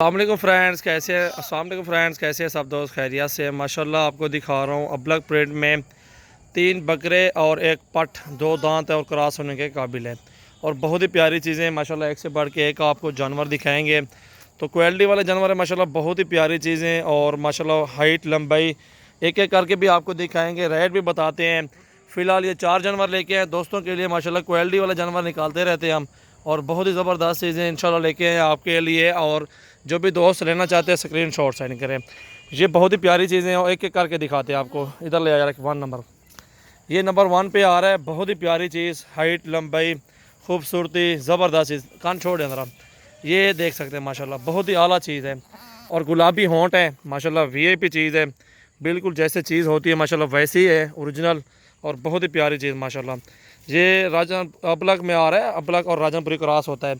अस्सलाम वालेकुम फ्रेंड्स, कैसे हैं सब दोस्त? खैरियत से? माशाल्लाह आपको दिखा रहा हूँ अबलग प्रिंट में 3 बकरे और एक पठ, 2 दांत और क्रॉस होने के काबिल है और बहुत ही प्यारी चीज़ें माशाल्लाह, एक से बढ़ के एक आपको जानवर दिखाएंगे। तो क्वालिटी वाले जानवर है माशाल्लाह, बहुत ही प्यारी चीज़ें और माशाल्लाह हाइट लंबाई एक एक करके भी आपको दिखाएंगे, रेट भी बताते हैं। फ़िलहाल ये 4 जानवर लेके आए दोस्तों के लिए। माशाल्लाह क्वालिटी वाले जानवर निकालते रहते हैं हम और बहुत ही ज़बरदस्त चीज़ें इंशाल्लाह लेके आए आपके लिए। और जो भी दोस्त लेना चाहते हैं स्क्रीन शॉट सेंड करें। ये बहुत ही प्यारी चीज़ें हैं और एक एक करके दिखाते हैं आपको। इधर ले आया 1 नंबर, ये नंबर 1 पे आ रहा है। बहुत ही प्यारी चीज़, हाइट लंबाई खूबसूरती ज़बरदस्त चीज़। कान छोड़ अंदर, ये देख सकते हैं माशाल्लाह, बहुत ही आला चीज़ है और गुलाबी होंठ है माशाल्लाह, वीआईपी चीज़ है, बिल्कुल जैसे चीज़ होती है माशाल्लाह वैसी है, ओरिजिनल और बहुत ही प्यारी चीज़ माशाल्लाह। ये राजा अबलग में आ रहा है, अबलग और राजनपुरी क्रॉस होता है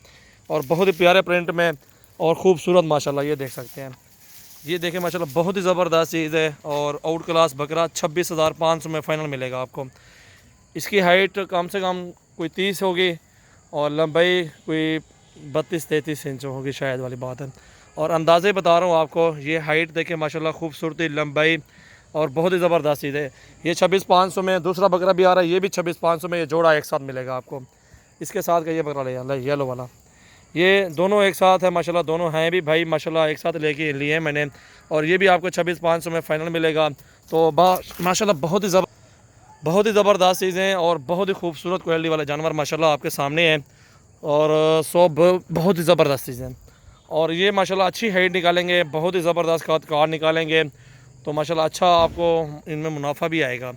और बहुत ही प्यारे प्रिंट में और ख़ूबसूरत माशाल्लाह। ये देख सकते हैं, ये देखें माशाल्लाह, बहुत ही ज़बरदस्त चीज़ है और आउट क्लास बकरा 26,500 में फ़ाइनल मिलेगा आपको। इसकी हाइट कम से कम कोई 30 होगी और लंबाई कोई 32-33 इंच होगी शायद, वाली बात है। और अंदाज़े बता रहा हूँ आपको, ये हाइट देखें माशाल्लाह, खूबसूरती लंबाई और बहुत ही ज़बरदस्त चीज़ है। ये 26,500 में दूसरा बकरा भी आ रहा है, ये भी 26,500 में, ये जोड़ा एक साथ मिलेगा आपको। इसके साथ का ये बकरा ले आना येलो वाला, ये दोनों एक साथ है माशाल्लाह, दोनों हैं भी भाई माशाल्लाह, एक साथ लेके लिए हैं मैंने और ये भी आपको 26,500 में फ़ाइनल मिलेगा। तो माशाल्लाह बहुत ही ज़बरदस्त चीज़ें और बहुत ही खूबसूरत क्वालिटी वाले जानवर माशाल्लाह आपके सामने हैं और बहुत ही ज़बरदस्त चीज़ें। और ये माशाल्लाह अच्छी हाइट निकालेंगे, बहुत ही ज़बरदस्त कार निकालेंगे तो माशाल्लाह अच्छा आपको इनमें मुनाफा भी आएगा।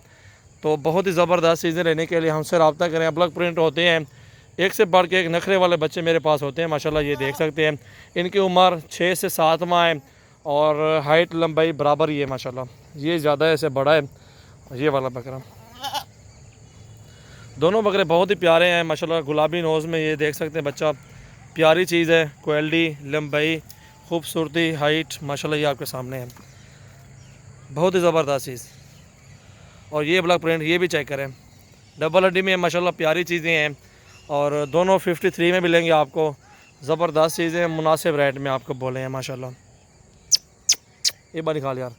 तो बहुत ही ज़बरदस्त चीज़ें लेने के लिए हमसे रब्ता करें। अबलग प्रिंट होते हैं, एक से बढ़ के एक नखरे वाले बच्चे मेरे पास होते हैं माशाल्लाह। ये देख सकते हैं, इनकी उम्र 6 से 7 माह है और हाइट लंबाई बराबर ही है माशाल्लाह। ये ज़्यादा ऐसे बड़ा है ये वाला बकरा। दोनों बकरे बहुत ही प्यारे हैं माशाल्लाह, गुलाबी नोज़ में, ये देख सकते हैं बच्चा, प्यारी चीज़ है। क्वालिटी लंबाई खूबसूरती हाइट माशाल्लाह ये आपके सामने है, बहुत ही ज़बरदस्त चीज़। और ये ब्लैक प्रिंट, ये भी चेक करें, डबल हड्डी में माशाल्लाह, प्यारी चीज़ें हैं और दोनों 53 में मिलेंगे आपको। ज़बरदस्त चीज़ें मुनासिब रेट में आपको बोले हैं माशाल्लाह। ये बार निकाल यार,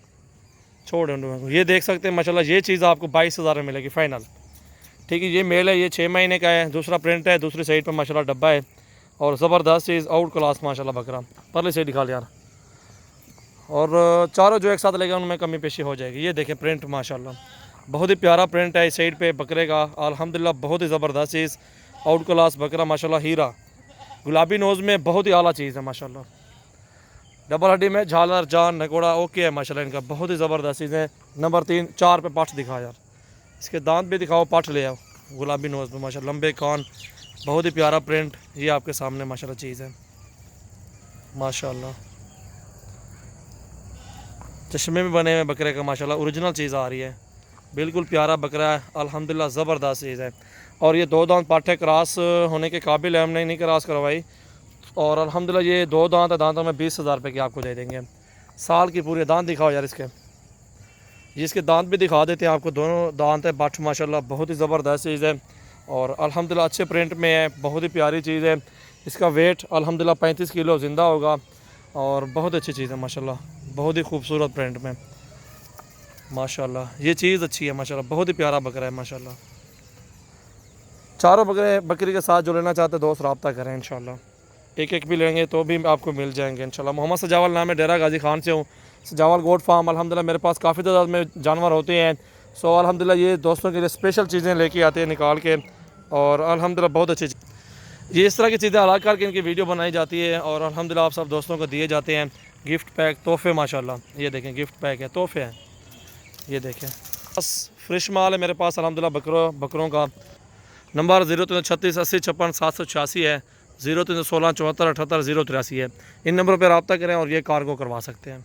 छोड़ ये देख सकते हैं माशाल्लाह, ये चीज़ आपको 22,000 में मिलेगी फ़ाइनल। ठीक है, ये मेल है, ये 6 महीने का है, दूसरा प्रिंट है, दूसरी साइड पर माशाल्लाह डब्बा है और ज़बरदस्त चीज़, आउट क्लास माशाल्लाह बकरा। परले से निकाल यार, और चारों जो एक साथ लेगा उनमें कमी पेशी हो जाएगी। ये देखें प्रिंट माशाल्लाह, बहुत ही प्यारा प्रिंट है इस साइड पे बकरे का अल्हम्दुलिल्लाह, बहुत ही ज़बरदस्त चीज़, आउट क्लास बकरा माशाल्लाह, हीरा गुलाबी नोज़ में, बहुत ही आला चीज़ है माशाल्लाह। डबल हड्डी में झालर जान नकोड़ा ओके है माशाल्लाह इनका, बहुत ही ज़बरदस्त चीज़ है। नंबर 3 4 पे पाठ दिखा यार, इसके दांत भी दिखाओ, पाठ ले आओ, गुलाबी नोज़ में माशाल्लाह, लंबे कान, बहुत ही प्यारा प्रिंट। ये आपके सामने माशाल्लाह चीज़ है माशाल्लाह, चश्मे में बने हुए बकरे का माशाल्लाह, ओरिजिनल चीज़ आ रही है, बिल्कुल प्यारा बकरा है अल्हम्दुलिल्लाह, ज़बरदस्त चीज़ है। और ये 2 दांत पाठे क्रॉस होने के काबिल है, हमने नहीं क्रॉस करवाई और अल्हम्दुलिल्लाह ये 2 दांत है, दांतों में 20,000 रुपये की आपको दे देंगे। साल की पूरी दांत दिखाओ यार इसके, जिसके दांत भी दिखा देते हैं आपको, दोनों दांत है बट माशाल्लाह, बहुत ही ज़बरदस्त चीज़ है और अल्हम्दुलिल्लाह अच्छे प्रिंट में है, बहुत ही प्यारी चीज़ है। इसका वेट अल्हम्दुलिल्लाह 35 किलो ज़िंदा होगा और बहुत अच्छी चीज़ है माशाल्लाह, बहुत ही खूबसूरत प्रिंट में माशाल्लाह। ये चीज़ अच्छी है माशाल्लाह, बहुत ही प्यारा बकरा है माशाल्लाह। चारों बकरी के साथ जो लेना चाहते हैं दोस्त रब्ता करें इंशाल्लाह, एक एक भी लेंगे तो भी आपको मिल जाएंगे इंशाल्लाह। मोहम्मद सजावल नाम है, डेरा गाजी खान से हूँ, सजावल गोट फार्म। अल्हम्दुलिल्लाह मेरे पास काफ़ी तादाद में जानवर होते हैं, सो अल्हम्दुलिल्लाह ये दोस्तों के लिए स्पेशल चीज़ें लेके आते हैं निकाल के और अल्हम्दुलिल्लाह बहुत अच्छी ये इस तरह की चीज़ें अलग करके इनकी वीडियो बनाई जाती है और अल्हम्दुलिल्लाह आप सब दोस्तों को दिए जाते हैं गिफ्ट पैक, तोहफे माशाल्लाह। ये देखें गिफ्ट पैक है, तोहफे हैं, ये देखें बस फ्रेश माल है मेरे पास अल्हम्दुलिल्लाह। बकरों का नंबर 0336 80 56 786 है, 0316 74 78 083 है। इन नंबरों पर रब्ता करें और ये कार्गो करवा सकते हैं।